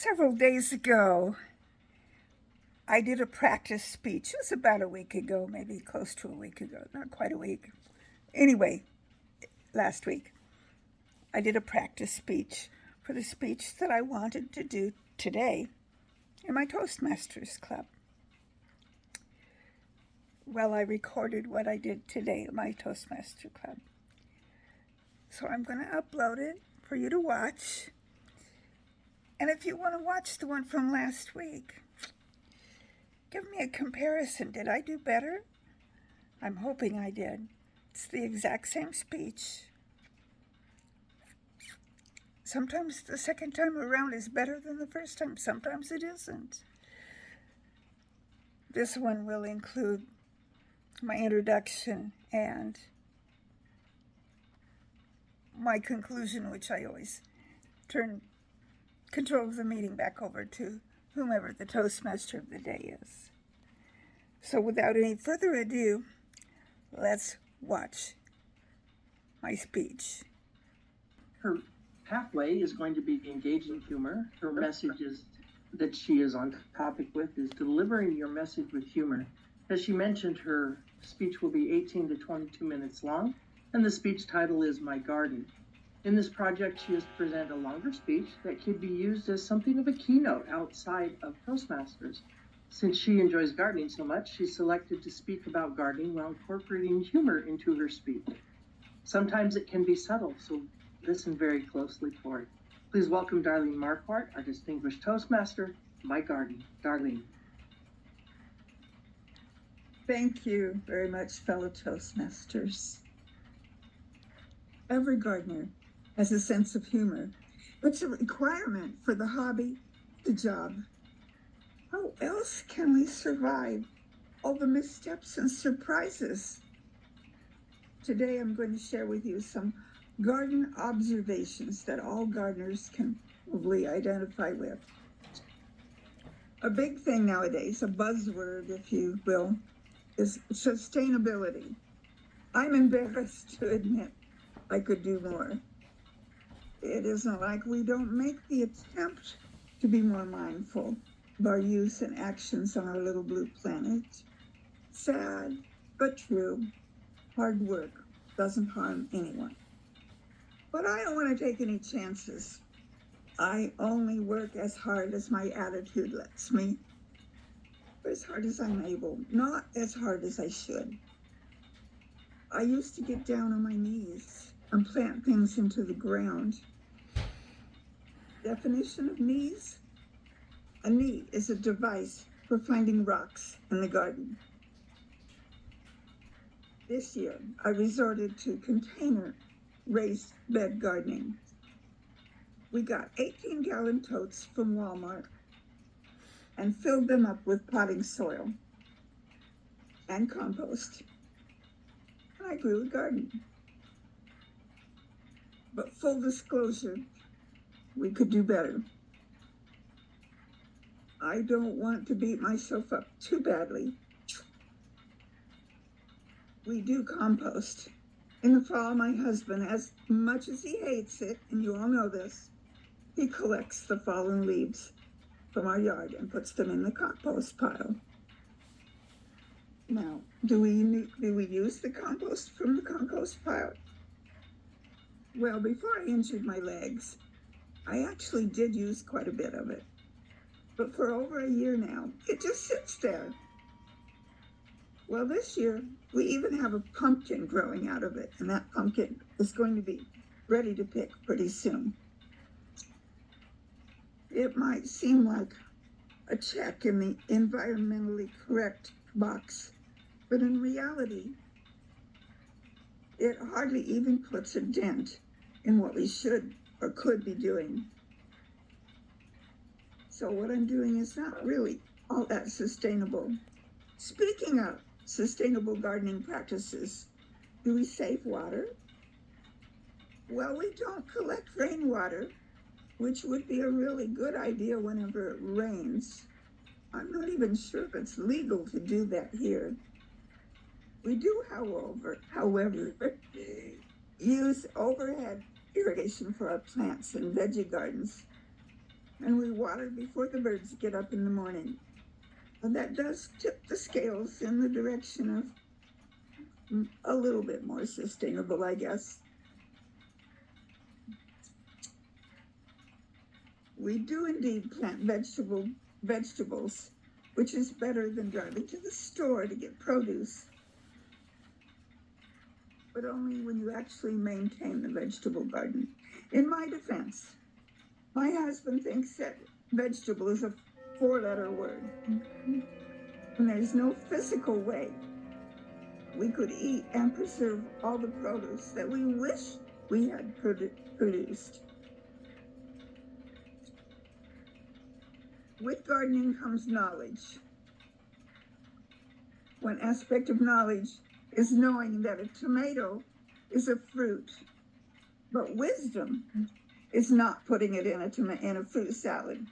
Several days ago, I did a practice speech. It was about a week ago, maybe close to a week ago, not quite a week. Anyway, last week, I did a practice speech for the speech that I wanted to do today in my Toastmasters club. Well, I recorded what I did today in my Toastmaster club. So I'm going to upload it for you to watch. And if you want to watch the one from last week, give me a comparison. Did I do better? I'm hoping I did. It's the exact same speech. Sometimes the second time around is better than the first time. Sometimes it isn't. This one will include my introduction and my conclusion, which I always turn control of the meeting back over to whomever the Toastmaster of the day is. So without any further ado, let's watch my speech. Her pathway is going to be engaging humor. Her messages that she is on topic with is delivering your message with humor. As she mentioned, her speech will be 18 to 22 minutes long, and the speech title is My Garden. In this project, she has presented a longer speech that could be used as something of a keynote outside of Toastmasters. Since she enjoys gardening so much, she selected to speak about gardening while incorporating humor into her speech. Sometimes it can be subtle, so listen very closely for it. Please welcome Darlene Marquardt, our distinguished Toastmaster, My Garden. Darlene. Thank you very much, fellow Toastmasters. Every gardener has a sense of humor. It's a requirement for the hobby, the job. How else can we survive all the missteps and surprises? Today I'm going to share with you some garden observations that all gardeners can probably identify with. A big thing nowadays, a buzzword, if you will, is sustainability. I'm embarrassed to admit I could do more. It isn't like we don't make the attempt to be more mindful of our use and actions on our little blue planet. Sad, but true. Hard work doesn't harm anyone. But I don't want to take any chances. I only work as hard as my attitude lets me, or as hard as I'm able, not as hard as I should. I used to get down on my knees and plant things into the ground. Definition of knees? A knee is a device for finding rocks in the garden. This year, I resorted to container raised bed gardening. We got 18-gallon totes from Walmart and filled them up with potting soil and compost. And I grew a garden. But full disclosure, we could do better. I don't want to beat myself up too badly. We do compost. In the fall, my husband, as much as he hates it, and you all know this, he collects the fallen leaves from our yard and puts them in the compost pile. Now, do we use the compost from the compost pile? Well, before I injured my legs, I actually did use quite a bit of it. But for over a year now, it just sits there. Well, this year, we even have a pumpkin growing out of it, and that pumpkin is going to be ready to pick pretty soon. It might seem like a check in the environmentally correct box, but in reality, it hardly even puts a dent in what we should or could be doing. So what I'm doing is not really all that sustainable. Speaking of sustainable gardening practices, do we save water? Well, we don't collect rainwater, which would be a really good idea whenever it rains. I'm not even sure if it's legal to do that here. We do, however, use overhead irrigation for our plants and veggie gardens. and we water before the birds get up in the morning. And that does tip the scales in the direction of a little bit more sustainable, I guess. We do indeed plant vegetables, which is better than driving to the store to get produce, but only when you actually maintain the vegetable garden. In my defense, my husband thinks that vegetable is a 4-letter word, and there's no physical way we could eat and preserve all the produce that we wish we had produced. With gardening comes knowledge. One aspect of knowledge is knowing that a tomato is a fruit, but wisdom is not putting it in a fruit salad.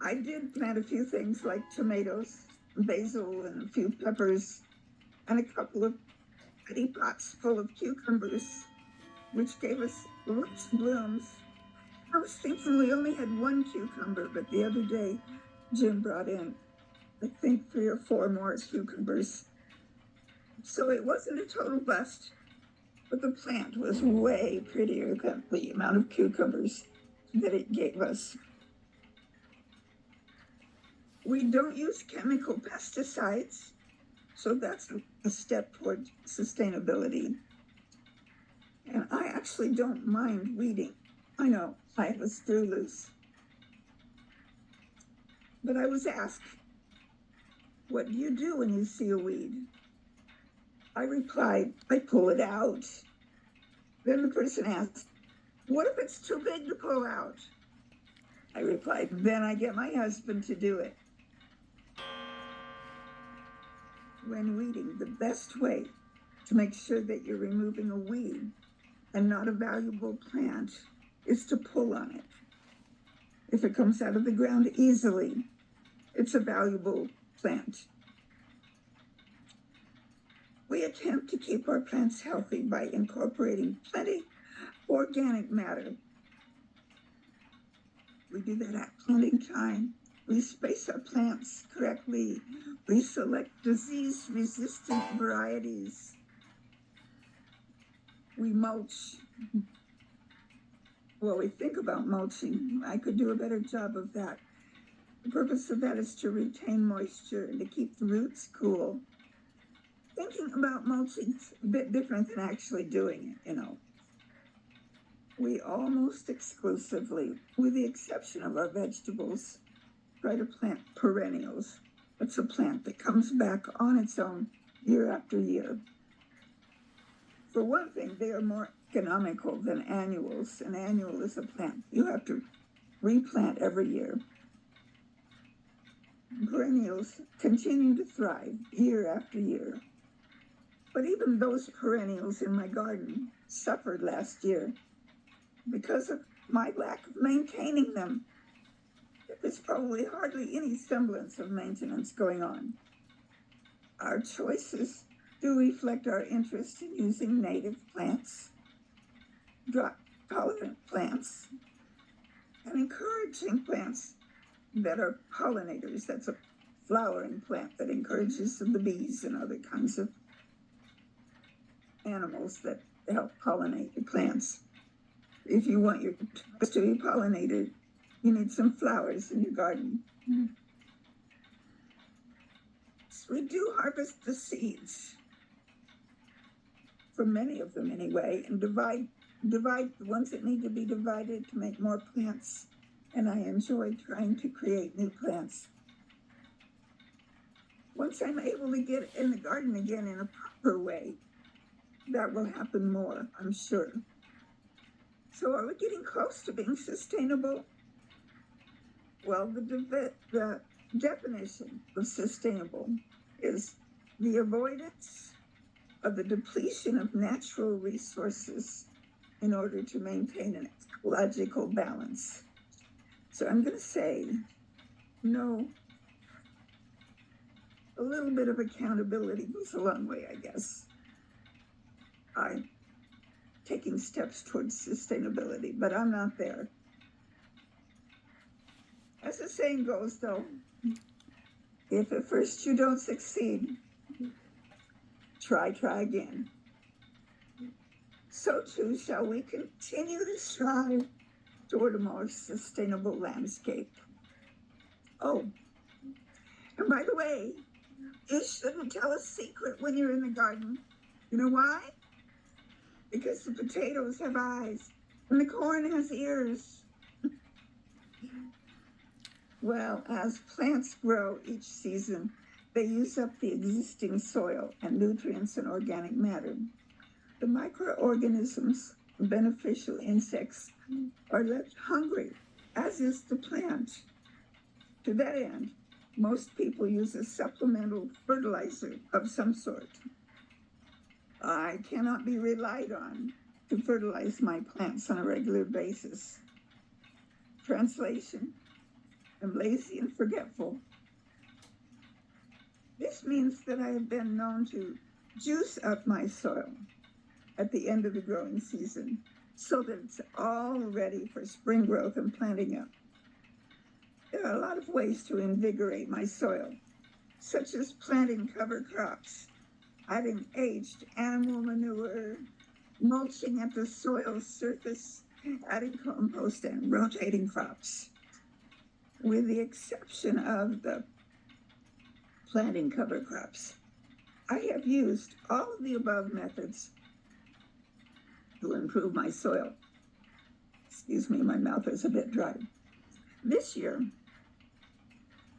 I did plant a few things like tomatoes, basil, and a few peppers, and a couple of petty pots full of cucumbers, which gave us rich blooms. I was thinking we only had one cucumber, but the other day Jim brought in, I think, 3 or 4 more cucumbers. So it wasn't a total bust, but the plant was way prettier than the amount of cucumbers that it gave us. We don't use chemical pesticides, so that's a step toward sustainability. And I actually don't mind weeding. I know, I have a screw loose. But I was asked, what do you do when you see a weed? I replied, I pull it out. Then the person asked, what if it's too big to pull out? I replied, then I get my husband to do it. When weeding, the best way to make sure that you're removing a weed and not a valuable plant is to pull on it. If it comes out of the ground easily, it's a valuable plant. We attempt to keep our plants healthy by incorporating plenty of organic matter. We do that at planting time. We space our plants correctly. We select disease-resistant varieties. We mulch. Well, we think about mulching. I could do a better job of that. The purpose of that is to retain moisture and to keep the roots cool. Thinking about mulching is a bit different than actually doing it, We almost exclusively, with the exception of our vegetables, try to plant perennials. It's a plant that comes back on its own year after year. For one thing, they are more economical than annuals. An annual is a plant you have to replant every year. Perennials continue to thrive year after year. But even those perennials in my garden suffered last year because of my lack of maintaining them. There's probably hardly any semblance of maintenance going on. Our choices do reflect our interest in using native plants, drought-tolerant plants, and encouraging plants that are pollinators. That's a flowering plant that encourages the bees and other kinds of animals that help pollinate the plants. If you want your plants to be pollinated, you need some flowers in your garden. So we do harvest the seeds, for many of them anyway, and divide the ones that need to be divided to make more plants. And I enjoy trying to create new plants. Once I'm able to get in the garden again in a proper way, that will happen more, I'm sure. So are we getting close to being sustainable? Well, the definition of sustainable is the avoidance of the depletion of natural resources in order to maintain an ecological balance. So I'm going to say, no, a little bit of accountability goes a long way, I guess. I'm taking steps towards sustainability, but I'm not there. As the saying goes, though, if at first you don't succeed, try again. So too shall we continue to strive toward a more sustainable landscape. Oh, and by the way, you shouldn't tell a secret when you're in the garden. You know why? Because the potatoes have eyes and the corn has ears. Well, as plants grow each season, they use up the existing soil and nutrients and organic matter. The microorganisms and beneficial insects are left hungry, as is the plant. To that end, most people use a supplemental fertilizer of some sort. I cannot be relied on to fertilize my plants on a regular basis. Translation: I'm lazy and forgetful. This means that I have been known to juice up my soil at the end of the growing season so that it's all ready for spring growth and planting up. There are a lot of ways to invigorate my soil, such as planting cover crops, adding aged animal manure, mulching at the soil surface, adding compost, and rotating crops. With the exception of the planting cover crops, I have used all of the above methods to improve my soil. Excuse me, my mouth is a bit dry. This year,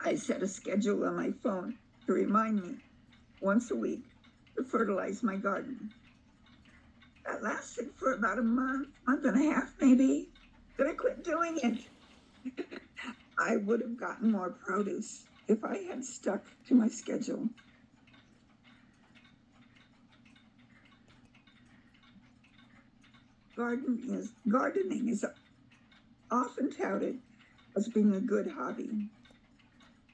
I set a schedule on my phone to remind me once a week to fertilize my garden. That lasted for about a month and a half maybe. Then I quit doing it. I would have gotten more produce if I had stuck to my schedule. Gardening is often touted as being a good hobby.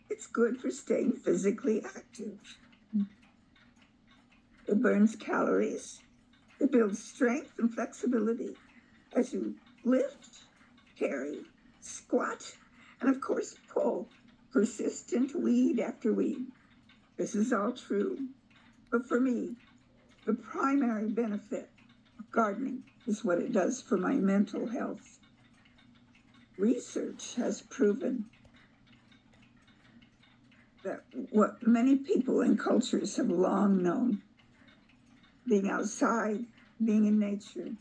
It's good for staying physically active. It burns calories. It builds strength and flexibility as you lift, carry, squat, and of course pull persistent weed after weed. This is all true. But for me, the primary benefit of gardening is what it does for my mental health. Research has proven that what many people and cultures have long known, being outside, being in nature,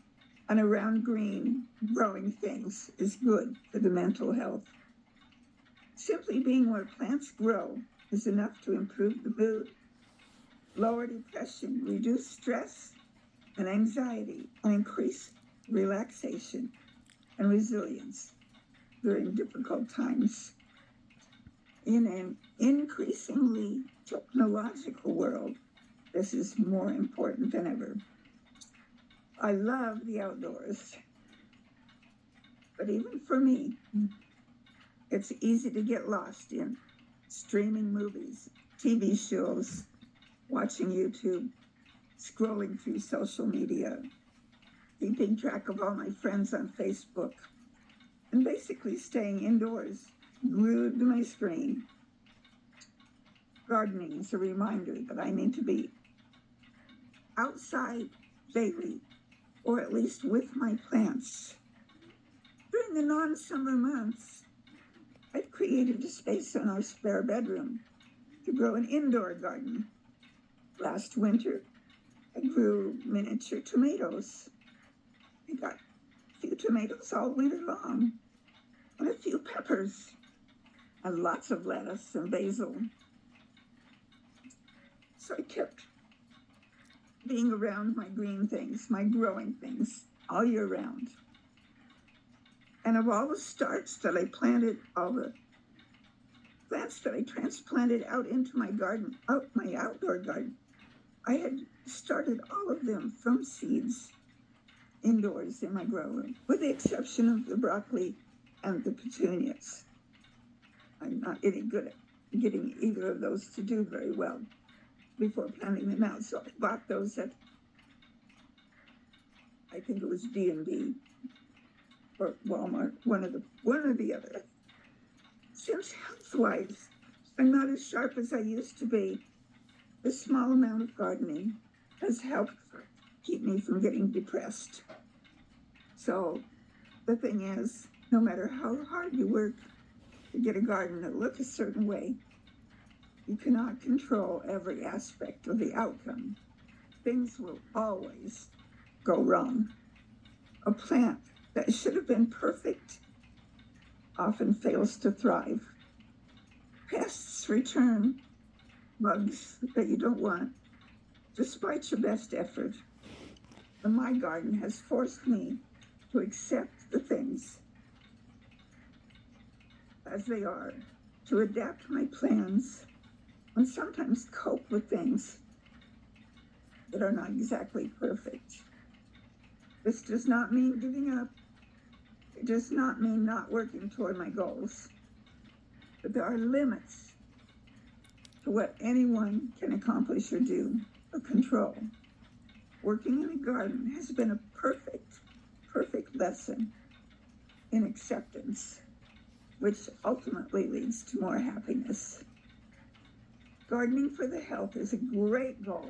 and around green, growing things is good for the mental health. Simply being where plants grow is enough to improve the mood, lower depression, reduce stress and anxiety, and increase relaxation and resilience during difficult times. In an increasingly technological world, this is more important than ever. I love the outdoors, but even for me, it's easy to get lost in streaming movies, TV shows, watching YouTube, scrolling through social media, keeping track of all my friends on Facebook, and basically staying indoors, glued to my screen. Gardening is a reminder that I need to be outside daily, or at least with my plants. During the non-summer months, I've created a space in our spare bedroom to grow an indoor garden. Last winter, I grew miniature tomatoes. I got a few tomatoes all winter long, and a few peppers, and lots of lettuce and basil. So I kept being around my green things, my growing things, all year round. And of all the starts that I planted, all the plants that I transplanted out into my garden, my outdoor garden, I had started all of them from seeds indoors in my grow room, with the exception of the broccoli and the petunias. I'm not any good at getting either of those to do very well before planting them out. So I bought those at, I think it was D&D or Walmart, one or the other. Since health-wise, I'm not as sharp as I used to be, the small amount of gardening has helped keep me from getting depressed. So the thing is, no matter how hard you work to get a garden to look a certain way, you cannot control every aspect of the outcome. Things will always go wrong. A plant that should have been perfect often fails to thrive. Pests return, bugs that you don't want, despite your best effort. And my garden has forced me to accept the things as they are, to adapt my plans, and sometimes cope with things that are not exactly perfect. This does not mean giving up. It does not mean not working toward my goals. But there are limits to what anyone can accomplish or do or control. Working in a garden has been a perfect lesson in acceptance, which ultimately leads to more happiness. Gardening for the health is a great goal.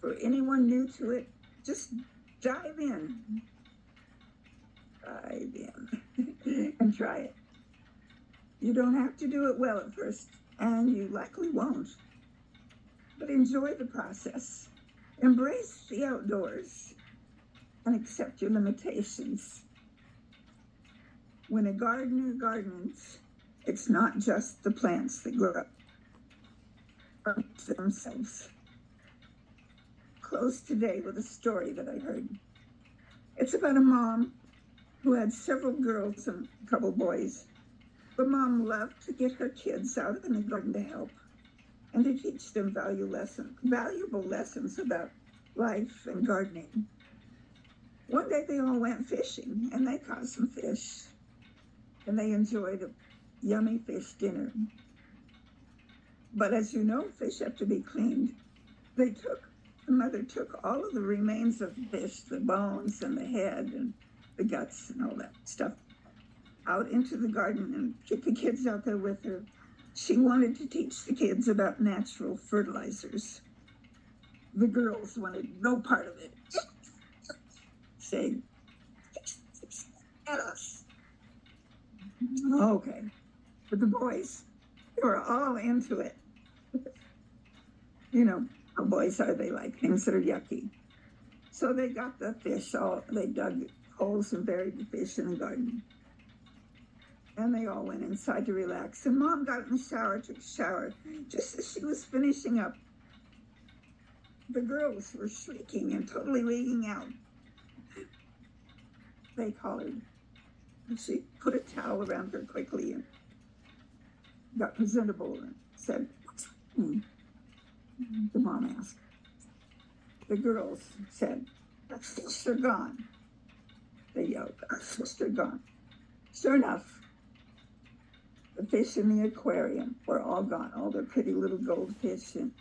For anyone new to it, just dive in and try it. You don't have to do it well at first, and you likely won't, but enjoy the process. Embrace the outdoors and accept your limitations. When a gardener gardens, it's not just the plants that grow up themselves. Close today with a story that I heard. It's about a mom who had several girls and a couple boys. The mom loved to get her kids out in the garden to help and to teach them valuable lessons about life and gardening. One day they all went fishing and they caught some fish and they enjoyed a yummy fish dinner. But as you know, fish have to be cleaned. The mother took all of the remains of the fish, the bones and the head and the guts and all that stuff, out into the garden and took the kids out there with her. She wanted to teach the kids about natural fertilizers. The girls wanted no part of it, saying, at us. Okay. But the boys, they were all into it. You know how boys are, they like things that are yucky. So they got the fish, they dug holes and buried the fish in the garden. And they all went inside to relax. And Mom got in the shower, took a shower. Just as she was finishing up, the girls were shrieking and totally wigging out. They hollered. And she put a towel around her quickly and got presentable and said, "What's wrong?" The mom asked. The girls said, "Our fish are gone." They yelled, "Our fish are gone." Sure enough, the fish in the aquarium were all gone. All the pretty little goldfish and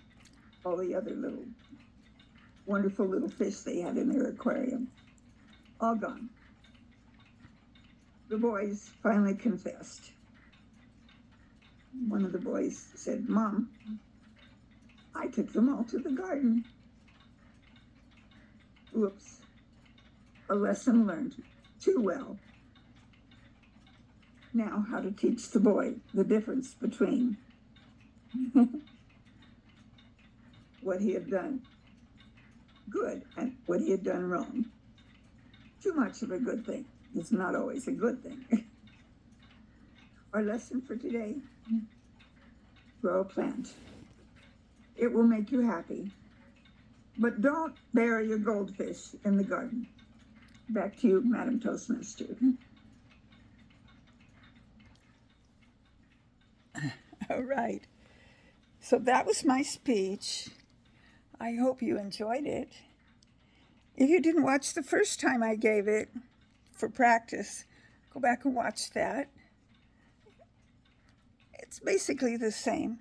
all the other little wonderful little fish they had in their aquarium. All gone. The boys finally confessed. One of the boys said, "Mom, I took them all to the garden." Oops. A lesson learned too well. Now, how to teach the boy the difference between what he had done good and what he had done wrong. Too much of a good thing is not always a good thing. Our lesson for today: grow a plant. It will make you happy. But don't bury your goldfish in the garden. Back to you, Madam Toastmaster. All right. So that was my speech. I hope you enjoyed it. If you didn't watch the first time I gave it for practice, go back and watch that. It's basically the same.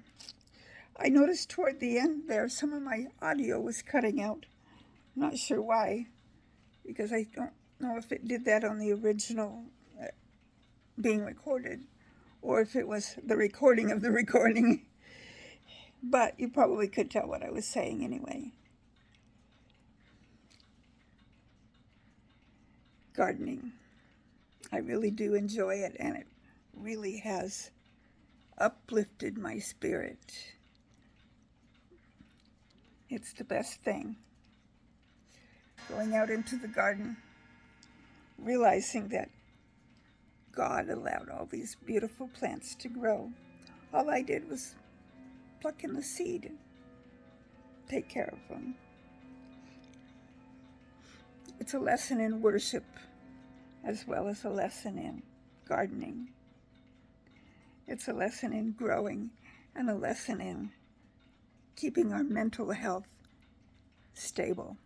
I noticed toward the end there some of my audio was cutting out. I'm not sure why, because I don't know if it did that on the original being recorded or if it was the recording of the recording. But you probably could tell what I was saying anyway. Gardening. I really do enjoy it, and it really has uplifted my spirit. It's the best thing. Going out into the garden, realizing that God allowed all these beautiful plants to grow. All I did was pluck in the seed and take care of them. It's a lesson in worship as well as a lesson in gardening. It's a lesson in growing and a lesson in keeping our mental health stable.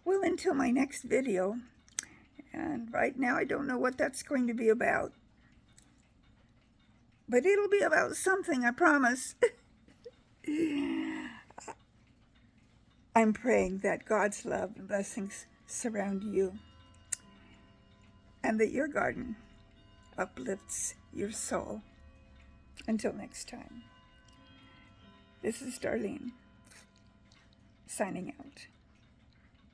Well, until my next video, and right now I don't know what that's going to be about, but it'll be about something, I promise. I'm praying that God's love and blessings surround you, and that your garden uplifts your soul. Until next time, this is Darlene, signing out.